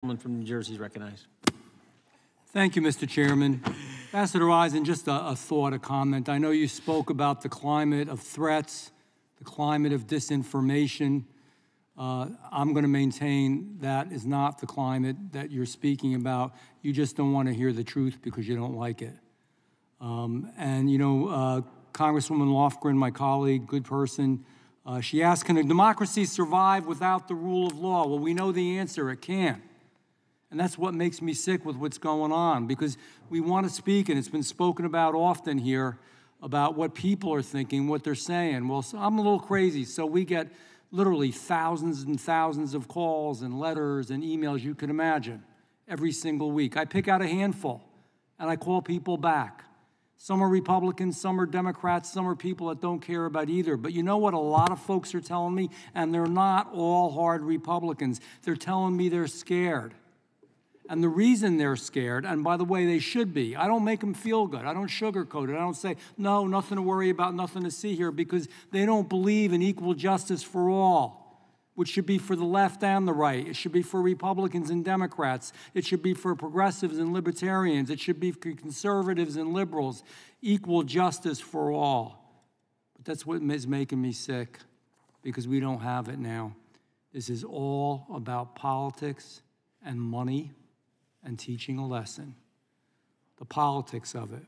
From New Jersey is recognized. Thank you, Mr. Chairman. Ambassador Eisen, just a thought, a comment. I know you spoke about the climate of threats, the climate of disinformation. I'm going to maintain that is not the climate that you're speaking about. You just don't want to hear the truth because you don't like it. Congresswoman Lofgren, my colleague, good person, she asked, can a democracy survive without the rule of law? Well, we know the answer, it can't. And that's what makes me sick with what's going on, because we want to speak, and it's been spoken about often here, about what people are thinking, what they're saying. Well, so I'm a little crazy, so we get literally thousands and thousands of calls and letters and emails you can imagine every single week. I pick out a handful, and I call people back. Some are Republicans, some are Democrats, some are people that don't care about either. But you know what a lot of folks are telling me? And they're not all hard Republicans. They're telling me they're scared. And the reason they're scared, and by the way, they should be, I don't make them feel good. I don't sugarcoat it. I don't say, no, nothing to worry about, nothing to see here, because they don't believe in equal justice for all, which should be for the left and the right. It should be for Republicans and Democrats. It should be for progressives and libertarians. It should be for conservatives and liberals. Equal justice for all. But that's what is making me sick, because we don't have it now. This is all about politics and money and teaching a lesson. The politics of it.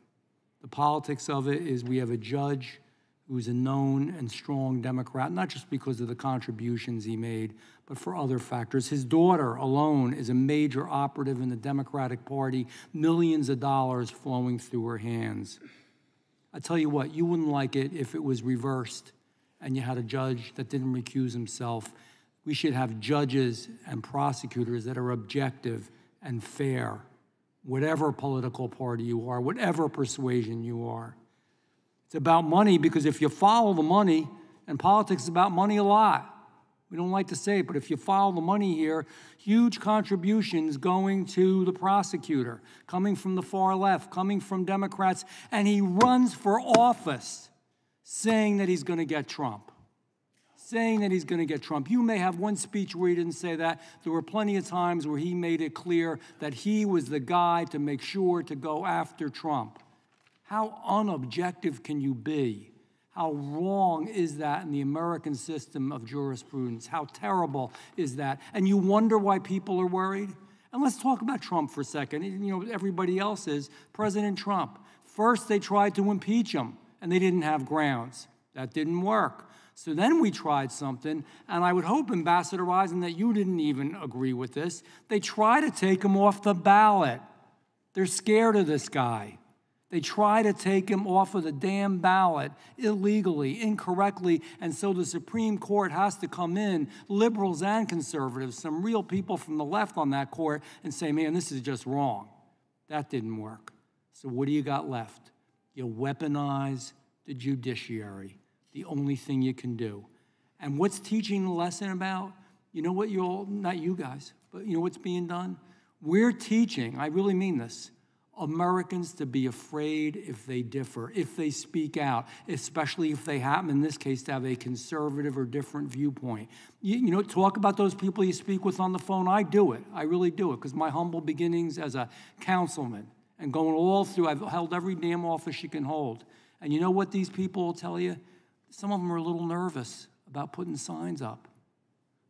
The politics of it is we have a judge who's a known and strong Democrat, not just because of the contributions he made, but for other factors. His daughter alone is a major operative in the Democratic Party, millions of dollars flowing through her hands. I tell you what, you wouldn't like it if it was reversed and you had a judge that didn't recuse himself. We should have judges and prosecutors that are objective and fair, whatever political party you are, whatever persuasion you are. It's about money, because if you follow the money, and politics is about money a lot, we don't like to say it, but if you follow the money here, huge contributions going to the prosecutor, coming from the far left, coming from Democrats, and he runs for office saying that he's going to get Trump. Saying that he's going to get Trump. You may have one speech where he didn't say that. There were plenty of times where he made it clear that he was the guy to make sure to go after Trump. How unobjective can you be? How wrong is that in the American system of jurisprudence? How terrible is that? And you wonder why people are worried? And let's talk about Trump for a second. You know, everybody else is. President Trump. First, they tried to impeach him, and they didn't have grounds. That didn't work. So then we tried something, and I would hope, Ambassador Eisen, that you didn't even agree with this. They try to take him off the ballot. They're scared of this guy. They try to take him off of the damn ballot illegally, incorrectly, and so the Supreme Court has to come in, liberals and conservatives, some real people from the left on that court, and say, man, this is just wrong. That didn't work. So what do you got left? You weaponize the judiciary. The only thing you can do. And what's teaching the lesson about? You know what you all, not you guys, but you know what's being done? We're teaching, I really mean this, Americans to be afraid if they differ, if they speak out, especially if they happen, in this case, to have a conservative or different viewpoint. You know, talk about those people you speak with on the phone. I do it. I really do it, because my humble beginnings as a councilman and going all through, I've held every damn office you can hold. And you know what these people will tell you? Some of them are a little nervous about putting signs up.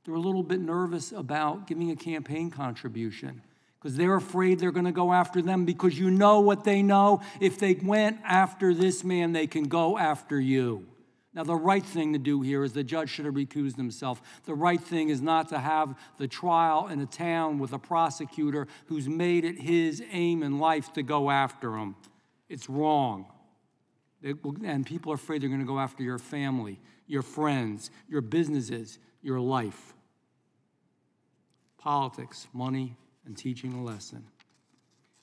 They're a little bit nervous about giving a campaign contribution because they're afraid they're going to go after them, because you know what they know. If they went after this man, they can go after you. Now, the right thing to do here is the judge should have recused himself. The right thing is not to have the trial in a town with a prosecutor who's made it his aim in life to go after him. It's wrong. And people are afraid they're going to go after your family, your friends, your businesses, your life. Politics, money, and teaching a lesson.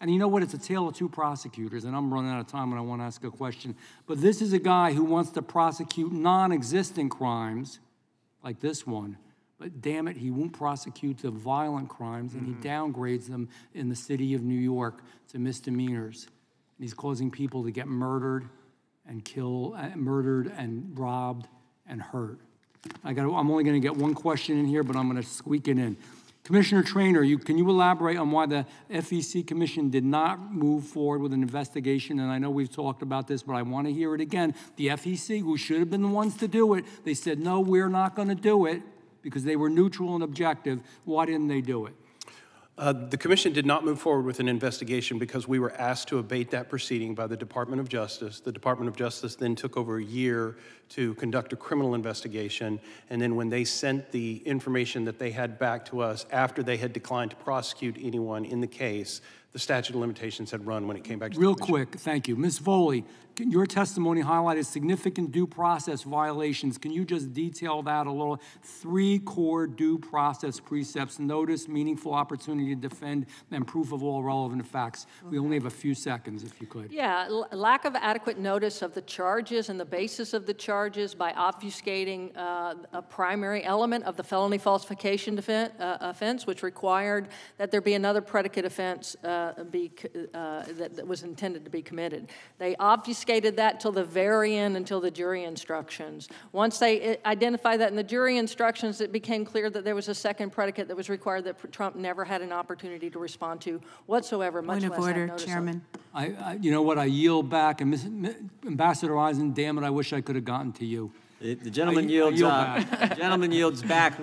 And you know what? It's a tale of two prosecutors, and I'm running out of time and I want to ask a question. But this is a guy who wants to prosecute non-existent crimes, like this one, but damn it, he won't prosecute the violent crimes, and he downgrades them in the city of New York to misdemeanors. And he's causing people to get murdered and murdered and robbed and hurt. I'm only going to get one question in here, but I'm going to squeak it in. Commissioner Traynor, can you elaborate on why the FEC Commission did not move forward with an investigation? And I know we've talked about this, but I want to hear it again. The FEC, who should have been the ones to do it, they said, no, we're not going to do it because they were neutral and objective. Why didn't they do it? The Commission did not move forward with an investigation because we were asked to abate that proceeding by the Department of Justice. The Department of Justice then took over a year to conduct a criminal investigation, and then when they sent the information that they had back to us after they had declined to prosecute anyone in the case, the statute of limitations had run when it came back to the Commission. Real quick, thank you. Ms. Foley, your testimony highlighted significant due process violations. Can you just detail that a little? 3 core due process precepts: notice, meaningful opportunity to defend, and proof of all relevant facts. We only have a few seconds, if you could. Yeah, lack of adequate notice of the charges and the basis of the charges by obfuscating a primary element of the felony falsification offense, which required that there be another predicate offense that was intended to be committed. They obfuscated that till the very end, until the jury instructions. Once they identified that in the jury instructions, it became clear that there was a second predicate that was required that Trump never had an opportunity to respond to whatsoever, much less have notice of. Point of order, Chairman. You know what, I yield back, and Ambassador Eisen, damn it, I wish I could have gotten to you. The gentleman yields back. The gentleman yields back.